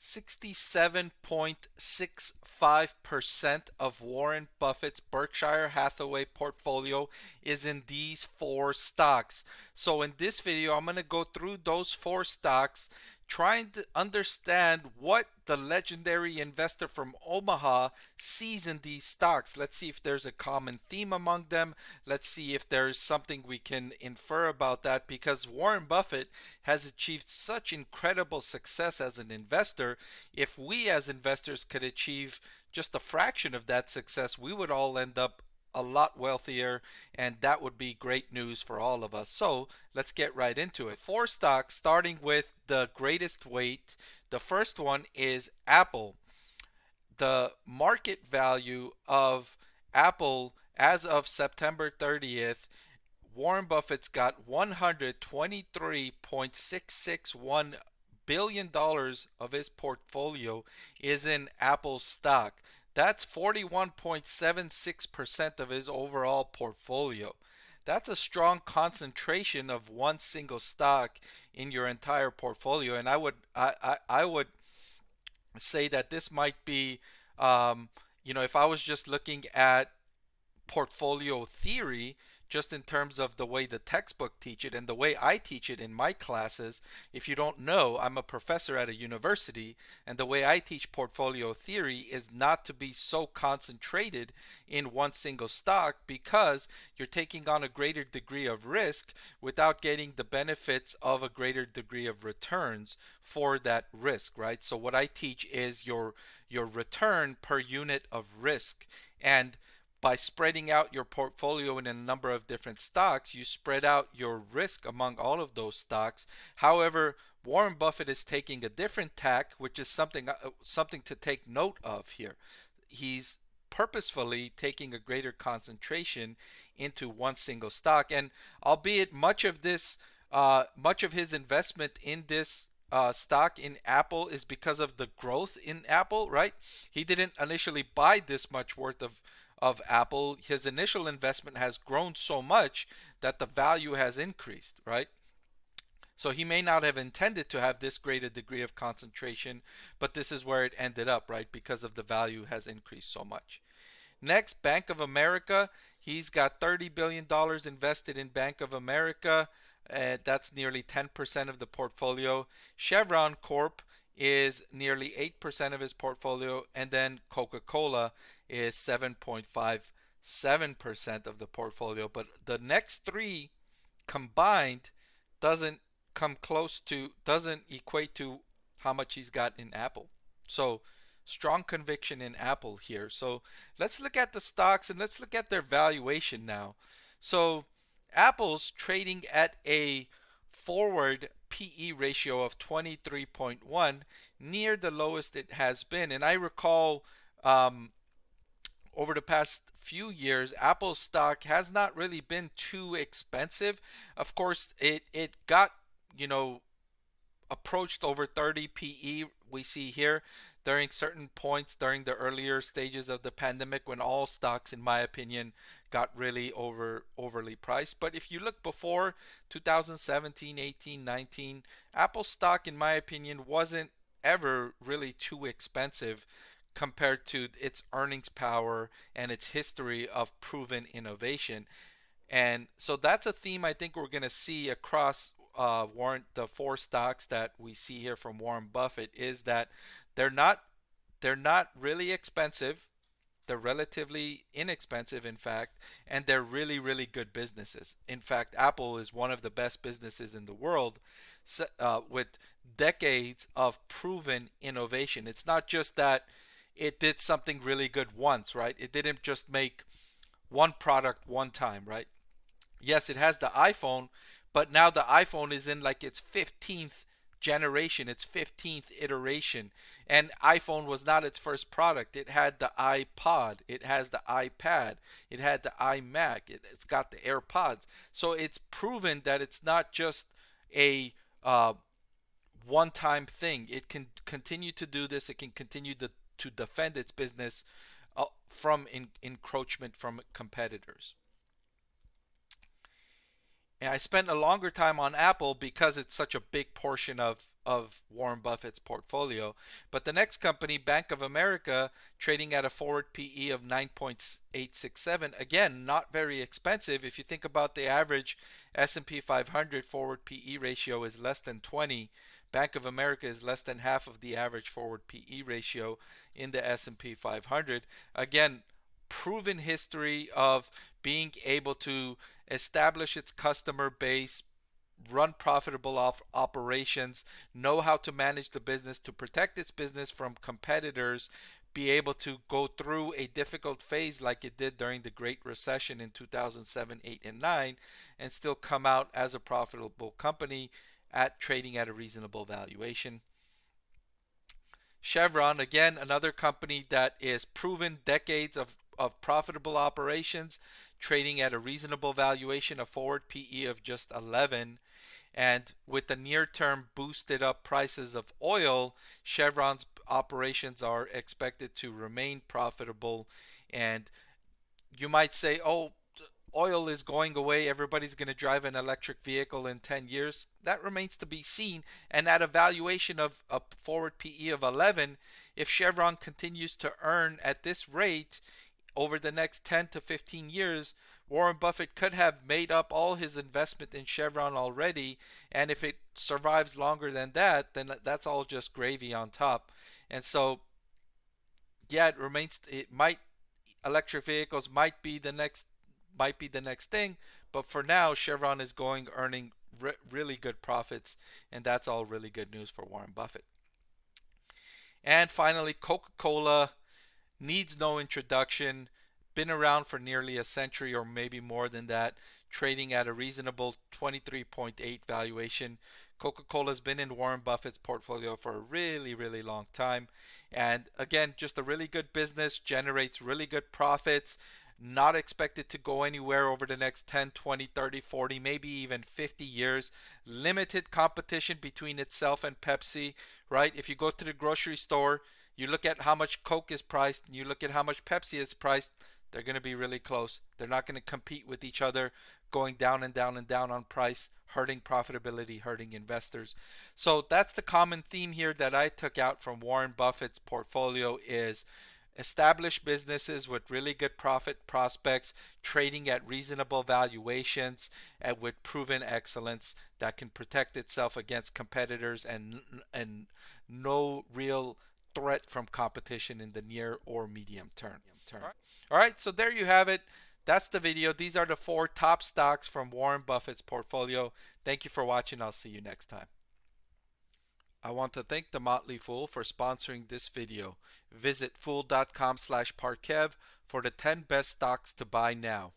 67.65% of Warren Buffett's Berkshire Hathaway portfolio is in these four stocks. So in this video, I'm going to go through those four stocks, trying to understand what the legendary investor from Omaha sees in these stocks. Let's see if there's a common theme among them. Let's see if there's something we can infer about that, because Warren Buffett has achieved such incredible success as an investor. If we as investors could achieve just a fraction of that success, we would all end up a lot wealthier, and that would be great news for all of us. So let's get right into it. Four stocks, starting with the greatest weight. The first one is Apple. The market value of Apple as of September 30th, Warren Buffett's got $123.661 billion of his portfolio is in Apple stock. That's 41.76% of his overall portfolio. That's a strong concentration of one single stock in your entire portfolio. And I would say that this might be, if I was just looking at portfolio theory, just in terms of the way the textbook teach it and the way I teach it in my classes. If you don't know, I'm a professor at a university, and the way I teach portfolio theory is not to be so concentrated in one single stock, because you're taking on a greater degree of risk without getting the benefits of a greater degree of returns for that risk, right? So what I teach is your return per unit of risk. And by spreading out your portfolio in a number of different stocks, you spread out your risk among all of those stocks. However, Warren Buffett is taking a different tack, which is something to take note of here. He's purposefully taking a greater concentration into one single stock, and albeit much of his investment in this stock in Apple is because of the growth in Apple, right? He didn't initially buy this much worth of Apple. His initial investment has grown so much that the value has increased, right? So he may not have intended to have this greater degree of concentration, but this is where it ended up, right? Because of the value has increased so much. Next, Bank of America. He's got $30 billion invested in Bank of America. That's nearly 10% of the portfolio. Chevron Corp is nearly 8% of his portfolio. And then Coca-Cola is 7.57% of the portfolio. But the next three combined doesn't doesn't equate to how much he's got in Apple. So strong conviction in Apple here. So let's look at the stocks and let's look at their valuation now. So Apple's trading at a forward PE ratio of 23.1, near the lowest it has been. And I recall over the past few years, Apple stock has not really been too expensive. Of course, it got, approached over 30 PE, we see here, during certain points during the earlier stages of the pandemic, when all stocks, in my opinion, got really overly priced. But if you look before 2017, 18, 19, Apple stock, in my opinion, wasn't ever really too expensive compared to its earnings power and its history of proven innovation. And so that's a theme I think we're going to see across the four stocks that we see here from Warren Buffett, is that they're not really expensive. They're relatively inexpensive, in fact, and they're really, really good businesses. In fact, Apple is one of the best businesses in the world, with decades of proven innovation. It's not just that it did something really good once, right? It didn't just make one product one time, right? Yes, it has the iPhone, but now the iPhone is in like its 15th generation, its 15th iteration. And iPhone was not its first product. It had the iPod, it has the iPad, it had the iMac, it's got the AirPods. So it's proven that it's not just a one-time thing. It can continue to do this. It can continue to defend its business from encroachment from competitors. And I spent a longer time on Apple because it's such a big portion of of Warren Buffett's portfolio. But the next company, Bank of America, trading at a forward PE of 9.867, again, not very expensive. If you think about the average S&P 500 forward PE ratio is less than 20. Bank of America is less than half of the average forward PE ratio in the S&P 500. Again, proven history of being able to establish its customer base, run profitable operations, know how to manage the business to protect its business from competitors, be able to go through a difficult phase like it did during the Great Recession in 2007, 8, and 9, and still come out as a profitable company at trading at a reasonable valuation. Chevron, again, another company that is proven decades of profitable operations, trading at a reasonable valuation, a forward PE of just 11. And with the near-term boosted up prices of oil, Chevron's operations are expected to remain profitable. And you might say, oh, oil is going away, everybody's going to drive an electric vehicle in 10 years. That remains to be seen. And at a valuation of a forward PE of 11, if Chevron continues to earn at this rate over the next 10 to 15 years, Warren Buffett could have made up all his investment in Chevron already. And if it survives longer than that, then that's all just gravy on top. And so, yeah, electric vehicles might be the next thing, but for now Chevron is earning really good profits, and that's all really good news for Warren Buffett. And finally, Coca-Cola needs no introduction, been around for nearly a century or maybe more than that, trading at a reasonable 23.8 valuation. Coca-Cola's been in Warren Buffett's portfolio for a really, really long time. And again, just a really good business, generates really good profits, not expected to go anywhere over the next 10, 20, 30, 40, maybe even 50 years. Limited competition between itself and Pepsi, right? If you go to the grocery store, you look at how much Coke is priced, and you look at how much Pepsi is priced, they're going to be really close. They're not going to compete with each other, going down and down and down on price, hurting profitability, hurting investors. So that's the common theme here that I took out from Warren Buffett's portfolio is established businesses with really good profit prospects, trading at reasonable valuations, and with proven excellence that can protect itself against competitors and no real threat from competition in the near or medium term. All right, so there you have it. That's the video. These are the 4 top stocks from Warren Buffett's portfolio. Thank you for watching. I'll see you next time. I want to thank the Motley Fool for sponsoring this video. Visit fool.com/parkev for the 10 best stocks to buy now.